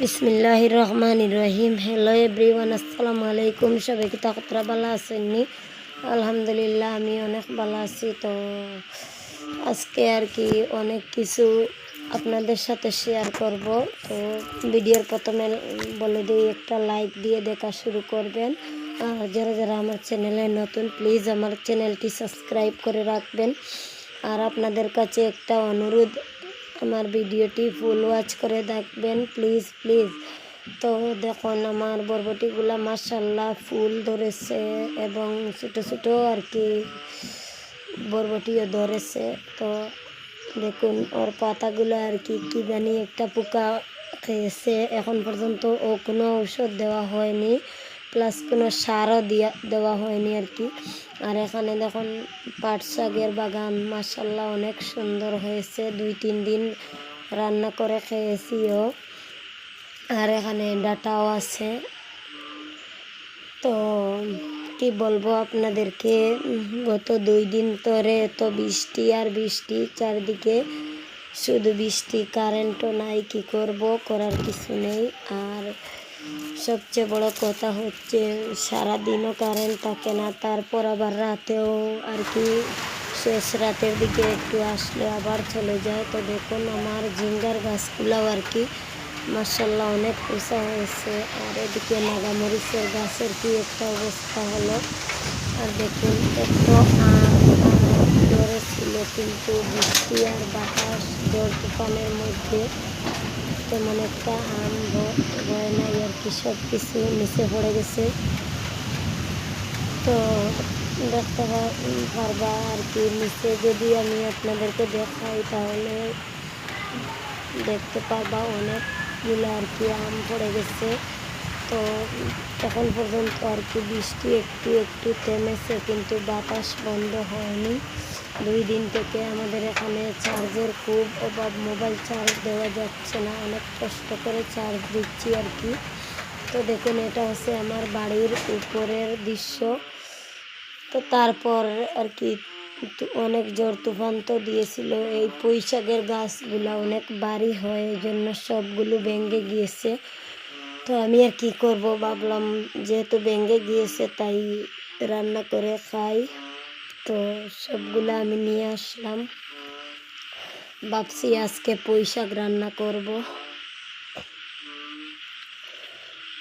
বিসমিল্লাহির রহমানির রহিম। Hello everyone, আসসালামু আলাইকুম। সবাই কি তাকতরা ভালো আছেননি? আলহামদুলিল্লাহ, আমি অনেক ভালো আছি। তো আজকে আর কি অনেক কিছু আপনাদের সাথে শেয়ার করব। তো ভিডিওর প্রথমে বলে দিই, একটা লাইক দিয়ে দেখা শুরু করবেন। আর যারা যারা আমার চ্যানেলে নতুন, প্লিজ আমার চ্যানেলটি সাবস্ক্রাইব করে রাখবেন। আর আপনাদের কাছে একটা অনুরোধ, আমার ভিডিওটি ফুল ওয়াচ করে দেখবেন প্লিজ প্লিজ। তো দেখুন, আমার বরবটিগুলা মাশাআল্লাহ ফুল ধরেছে এবং ছোটো ছোটো আর কি বরবটিও ধরেছে। তো দেখুন, ওর পাতাগুলো আর কি কী জানি একটা পোকা খেয়েছে। এখন পর্যন্ত ও কোনো ঔষধ দেওয়া হয়নি, প্লাস কোনো সারও দেওয়া হয়নি আর কি। আর এখানে দেখুন পাট শাকের বাগান, মাশাআল্লাহ অনেক সুন্দর হয়েছে। 2-3 দিন রান্না করে খেয়েছিও। আর এখানে ডাটাও আছে। তো কি বলবো আপনাদেরকে, গত 2 দিন ধরে এত বৃষ্টি আর বৃষ্টি, চারদিকে শুধু বৃষ্টি, কারেন্টও নাই, কি করব, করার কিছু নেই। আর সবচেয়ে বড় কথা হচ্ছে সারাদিনও কারেন্ট থাকে না, তারপর আবার রাতেও আর কি শেষ রাতের দিকে একটু আসলে আবার চলে যায়। তো দেখুন আমার ঝিঙ্গার গাছগুলাও আর কি মাশাআল্লাহ অনেক উঁচা হয়েছে। আর এদিকে নাগামরিচের গাছের কি একটা অবস্থা হলো। আর দেখুন এত আম ধরেছিল, কিন্তু বৃষ্টি আর বাতাস, ঝড় তুফানের মধ্যে তেমন একটা আম হয় নাই আর কি, সব কিছু নিচে পড়ে গেছে। তো দেখতে পারবা আর কি, নিচে যদি আমি আপনাদেরকে দেখাই তাহলে দেখতে পারবা অনেকগুলো আর কি আম পড়ে গেছে। তো এখন পর্যন্ত আর কি বৃষ্টি একটু একটু থেমেছে, কিন্তু বাতাস বন্ধ হয়নি। 2 দিন থেকে আমাদের এখানে চার্জের খুব অভাব, মোবাইল চার্জ দেওয়া যাচ্ছে না, অনেক কষ্ট করে চার্জ দিচ্ছি আর কি। তো দেখুন, এটা হচ্ছে আমার বাড়ির উপরের দৃশ্য। তো তারপর আর কি অনেক ঝড় তুফান তো দিয়েছিল। এই পুঁই শাকের গাছগুলো অনেক ভারী হয়, এই জন্য সবগুলো ভেঙে গিয়েছে। তো আমি আর কি করব, ভাবলাম যেহেতু ভেঙে গিয়েছে তাই রান্না করে খাই। তো সবগুলো আমি নিয়ে আসলাম, ভাবছি আজকে পুঁই শাক রান্না করব।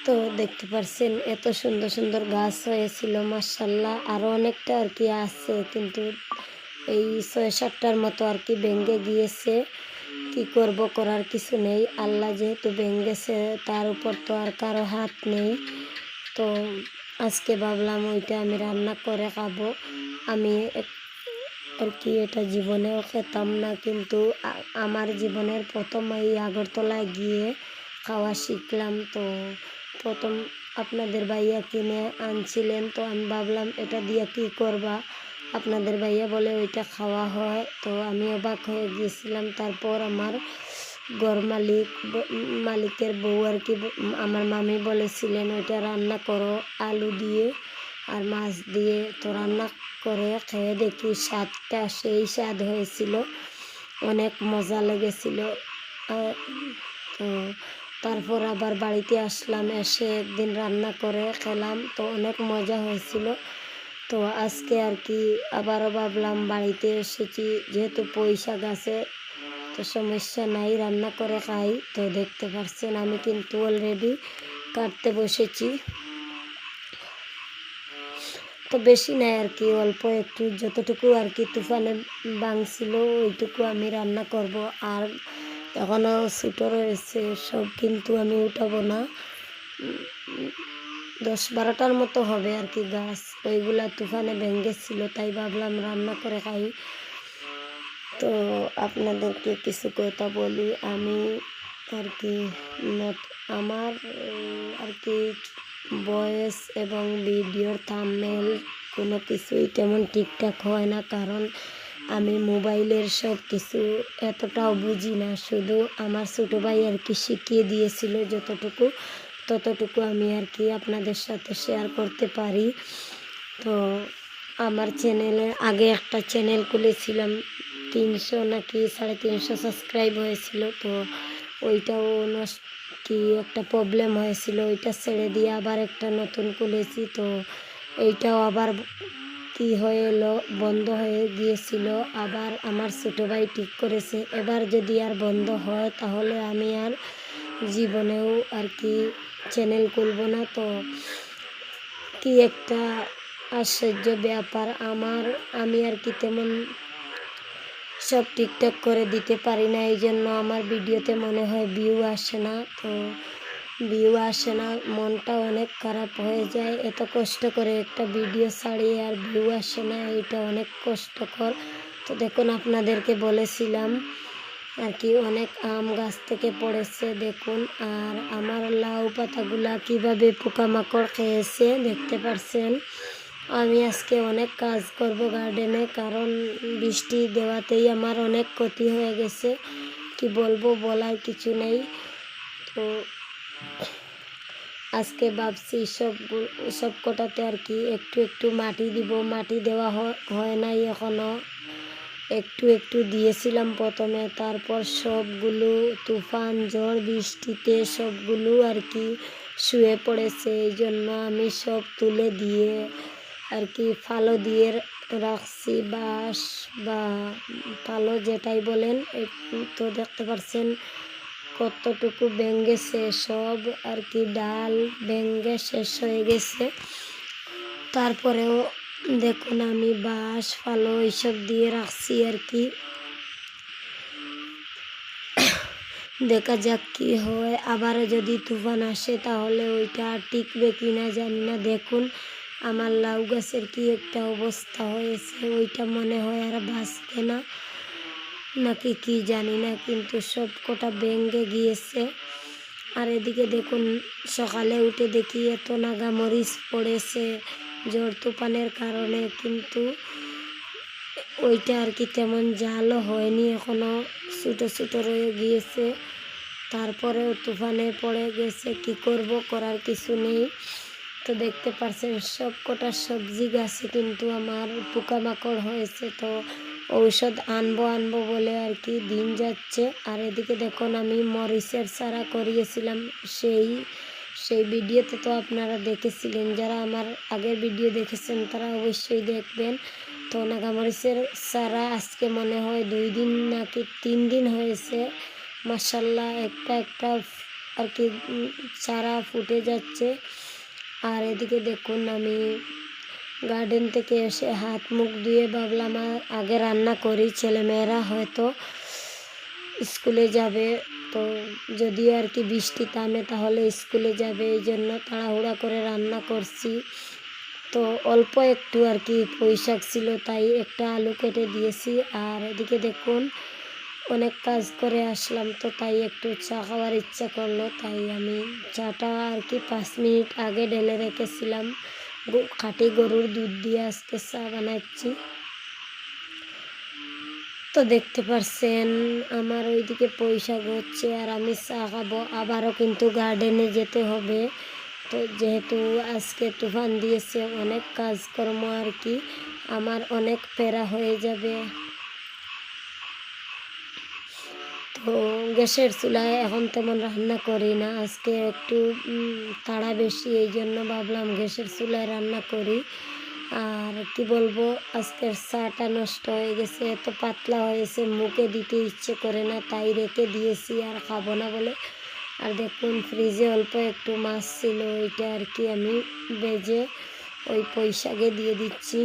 তো দেখতে পাচ্ছেন এত সুন্দর সুন্দর গাছ হয়েছিল মাশাআল্লাহ। আরও অনেকটা আর কি আছে, কিন্তু এই 6-7টার মতো আর কি ভেঙে গিয়েছে। কি করব, করার কিছু নেই। আল্লাহ যেহেতু ভেঙেছে, তার উপর তো আর কারো হাত নেই। তো আজকে ভাবলাম ওইটা আমি রান্না করে খাবো। আমি আর কি এটা জীবনেও খেতাম না, কিন্তু আমার জীবনের প্রথম এই আগরতলায় গিয়ে খাওয়া শিখলাম। তো প্রথম আপনাদের ভাইয়া কিনে আনছিলেন, তো আমি ভাবলাম এটা দিয়ে কী করবা, আপনাদের ভাইয়া বলে ওইটা খাওয়া হয়। তো আমি অবাক হয়ে গিয়েছিলাম। তারপর আমার ঘর মালিকের বউ আর কি, আমার মামি বলেছিলেন ওইটা রান্না করো আলু দিয়ে আর মাছ দিয়ে। তো রান্না করে খেয়ে দেখি স্বাদটা সেই স্বাদ হয়েছিল, অনেক মজা লেগেছিল। তো তারপর আবার বাড়িতে আসলাম, এসে একদিন রান্না করে খেলাম, তো অনেক মজা হয়েছিল। তো আজকে আর কি আবারও ভাবলাম, বাড়িতে এসেছি যেহেতু পুঁই শাক আছে, তো সমস্যা নাই, রান্না করে খাই। তো দেখতে পাচ্ছেন আমি কিন্তু অলরেডি কাটতে বসেছি। তো বেশি নাই আর কি, অল্প একটু, যতটুকু আর কি তুফানে ভাঙছিল ওইটুকু আমি রান্না করব। আর এখনও ছোটো রয়েছে, সব কিন্তু আমি উঠাবো না। 10-12টার মতো হবে আর কি গাছ, ওইগুলা তুফানে ভেঙেছিল, তাই ভাবলাম রান্না করে খাই। তো আপনাদেরকে কিছু কথা বলি, আমি আর কি আমার আর কি ভয়েস এবং ভিডিওর থাম্বনেল কোনো কিছুই তেমন ঠিকঠাক হয় না, কারণ আমি মোবাইলের সব কিছু এতটাও বুঝি না। শুধু আমার ছোটো ভাই আর কি শিখিয়ে দিয়েছিল, ততটুকু আমি আর কি আপনাদের সাথে শেয়ার করতে পারি। তো আমার চ্যানেলে আগে একটা চ্যানেল খুলেছিলাম, 300 নাকি 350 সাবস্ক্রাইব হয়েছিল। তো ওইটাও কি একটা প্রবলেম হয়েছিল, ওইটা ছেড়ে দিয়ে আবার একটা নতুন খুলেছি। তো এইটাও আবার কি হয়ে এলো, বন্ধ হয়ে গিয়েছিল। আবার আমার ছোটো ভাই ঠিক করেছে, এবার যদি আর বন্ধ হয় তাহলে আমি আর জীবনেও আর কি চ্যানেল খুলব না। তো কি একটা আশ্চর্য ব্যাপার, আমি আর কি তেমন সব ঠিকঠাক করে দিতে পারি না, এই জন্য আমার ভিডিওতে মনে হয় ভিউ আসে না। তো ভিউ আসে না, মনটা অনেক খারাপ হয়ে যায়। এত কষ্ট করে একটা ভিডিও ছাড়িয়ে আর ভিউ আসে না, এটা অনেক কষ্টকর। তো দেখুন, আপনাদেরকে বলেছিলাম আর কি অনেক আম গাছ থেকে পড়েছে দেখুন। আর আমার লাউ পাতাগুলা কিভাবে পোকামাকড় খেয়েছে দেখতে পারছেন। আমি আজকে অনেক কাজ করব গার্ডেনে, কারণ বৃষ্টি দেওয়াতেই আমার অনেক ক্ষতি হয়ে গেছে। কি বলবো, বলার কিছু নেই। তো আজকে ভাবছি সব কটাতে আর কি একটু একটু মাটি দিব। মাটি দেওয়া হয় নাই এখনও, একটু একটু দিয়েছিলাম প্রথমে, তারপর সবগুলো তুফান ঝড় বৃষ্টিতে সবগুলো আর কি শুয়ে পড়েছে। এই জন্য আমি সব তুলে দিয়ে আর কি ফালো দিয়ে রাখছি, বাঁশ বা ফালো যেটাই বলেন। তো দেখতে পাচ্ছেন কতটুকু ভেঙেছে, সব আর কি ডাল ভেঙে শেষ হয়ে গেছে। তারপরেও দেখুন আমি বাঁশ ফালো এইসব দিয়ে রাখছি আর কি। দেখা যাক কি হয়, আবারও যদি তুফান আসে তাহলে ওইটা আর টিকবে কি না জানি না। দেখুন আমার লাউ গাছের কি একটা অবস্থা হয়েছে, ওইটা মনে হয় আর বাঁচবে না নাকি কি জানি না, কিন্তু সব কটা ভেঙে গিয়েছে। আর এদিকে দেখুন, সকালে উঠে দেখি এত নাগামরিচ পড়েছে ঝড় তুফানের কারণে, কিন্তু ওইটা আর কি তেমন জালও হয়নি, এখনও ছোটো ছোটো রয়ে গিয়েছে। তারপরেও তুফানে পড়ে গেছে, কি করব, করার কিছু নেই। তো দেখতে পাচ্ছেন সব কটা সবজি গাছে কিন্তু আমার পোকামাকড় হয়েছে। তো ঔষধ আনবো বলে আর কি দিন যাচ্ছে। আর এদিকে দেখুন আমি মরিচের চারা করিয়েছিলাম, সেই ভিডিওতে তো আপনারা দেখেছিলেন, যারা আমার আগের ভিডিও দেখেছেন তারা অবশ্যই দেখবেন। তো নাগামরিচের চারা আজকে মনে হয় 2 দিন নাকি 3 দিন হয়েছে, মাশাআল্লাহ একটা একটা আর কি চারা ফুটে যাচ্ছে। আর এদিকে দেখুন আমি গার্ডেন থেকে এসে হাত মুখ ধুয়ে ভাবলাম আগে রান্না করি, ছেলেমেয়েরা হয়তো স্কুলে যাবে। তো যদিও আর কি বৃষ্টি থামে তাহলে স্কুলে যাবে, এই জন্য তাড়াহুড়া করে রান্না করছি। তো অল্প একটু আর কি পুঁইশাক ছিল, তাই একটা আলু কেটে দিয়েছি। আর এদিকে দেখুন অনেক কাজ করে আসলাম, তো তাই একটু চা খাওয়ার ইচ্ছা করলো, তাই আমি চাটা আর কি 5 মিনিট আগে ঢেলে রেখেছিলাম। খাঁটি গরুর দুধ দিয়ে আজকে চা বানাচ্ছি। তো দেখতে পারছেন আমার ওইদিকে পুঁইশাক হচ্ছে আর আমি চা খাবো। আবারও কিন্তু গার্ডেনে যেতে হবে। তো যেহেতু আজকে তুফান দিয়েছে, অনেক কাজকর্ম আর কি আমার অনেক প্যারা হয়ে যাবে। তো গ্যাসের চুলায় এখন তেমন রান্না করি না, আজকে একটু তাড়া বেশি, এই জন্য ভাবলাম গ্যাসের চুলায় রান্না করি। আর কি বলবো, আজকের চাটা নষ্ট হয়ে গেছে, এত পাতলা হয়েছে মুখে দিতে ইচ্ছে করে না, তাই রেখে দিয়েছি আর খাবো না বলে। আর দেখুন ফ্রিজে অল্প একটু মাছ ছিল, ওইটা আর কি আমি ভেজে ওই পুঁইশাকে দিয়ে দিচ্ছি,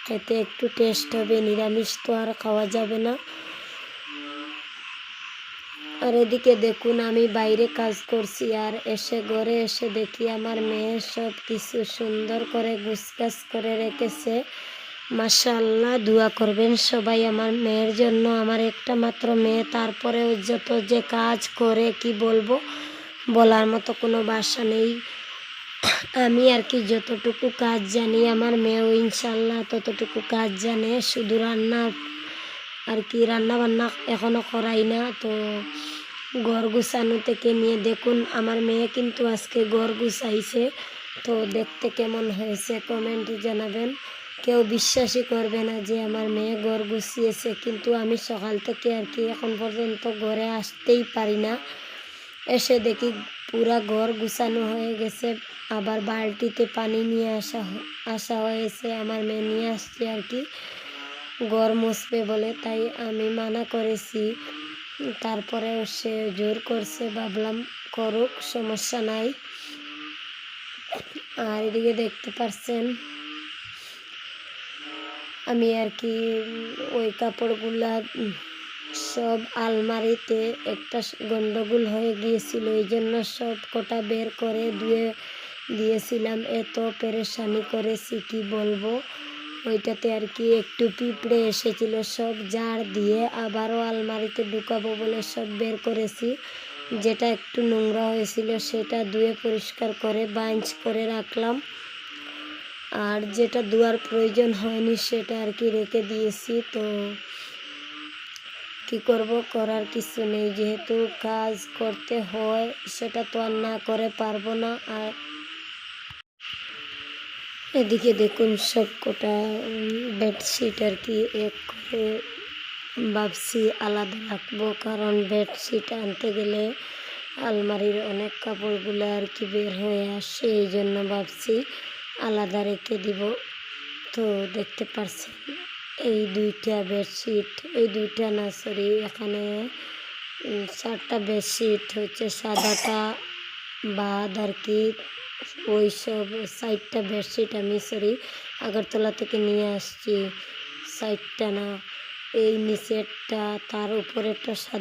খেতে একটু টেস্ট হবে, নিরামিষ তো আর খাওয়া যাবে না। আর এদিকে দেখুন আমি বাইরে কাজ করছি, আর ঘরে এসে দেখি আমার মেয়ে সব কিছু সুন্দর করে গুছগাছ করে রেখেছে। মাশাআল্লাহ, দোয়া করবেন সবাই আমার মেয়ের জন্য, আমার একটা মাত্র মেয়ে, তারপরেও যত যে কাজ করে কি বলবো, বলার মতো কোনো ভাষা নেই। আমি আর কি যতটুকু কাজ জানি আমার মেয়েও ইনশাল্লাহ ততটুকু কাজ জানে, শুধু রান্না আর কি রান্না বান্না এখনও করাই না। তো ঘর গুছানো থেকে নিয়ে দেখুন আমার মেয়ে কিন্তু আজকে ঘর গুছাইছে, তো দেখতে কেমন হয়েছে কমেন্টে জানাবেন। কেউ বিশ্বাসই করবে না যে আমার মেয়ে ঘর গুছিয়েছে, কিন্তু আমি সকাল থেকে আর কি এখন পর্যন্ত ঘরে আসতেই পারি না। এসে দেখি পুরা ঘর গুছানো হয়ে গেছে, আবার বালতিতে পানি নিয়ে আসা হয়েছে, আমার মেয়ে নিয়ে আসছে আর কি ঘর মুছবে বলে। তাই আমি মানা করেছি, তারপরেও সে জোর করছে, ভাবলাম করুক, সমস্যা নাই। আর এদিকে দেখতে পাচ্ছেন আমি আর কি ওই কাপড়গুলা সব আলমারিতে একটা গন্ডগোল হয়ে গিয়েছিল, এই জন্য সব কটা বের করে ধুয়ে দিয়েছিলাম। এত পেরেশানি করেছি কি বলবো। ওইটাতে আর কি একটু পিঁপড়ে এসেছিল, সব ঝাড় দিয়ে আবারও আলমারিতে ঢুকাবো বলে সব বের করেছি। যেটা একটু নোংরা হয়েছিল সেটা ধুয়ে পরিষ্কার করে বাঞ্চ করে রাখলাম, আর যেটা ধোয়ার প্রয়োজন হয়নি সেটা আর কি রেখে দিয়েছি। তো কি করব, করার কিছু নেই, যেহেতু কাজ করতে হয় সেটা তো আর না করে পারবো না। আর এদিকে দেখুন সব কটা বেডশিট আর কি এক করে ভাবছি আলাদা রাখবো, কারণ বেডশিট আনতে গেলে আলমারির অনেক কাপড়গুলো আর কি বের হয়ে আসে, এই জন্য ভাবছি আলাদা রেখে দিব। তো দেখতে পাচ্ছেন এই দুইটা বেডশিট, এই দুইটা না সরি, এখানে 4টা বেডশিট হচ্ছে, সাদাটা বাদ আর কি। ওই সব 4টা বেডশিট আমি আগরতলা থেকে নিয়ে আসছি, 4টা না, এই নিচেরটা তার উপরেরটা সাদা।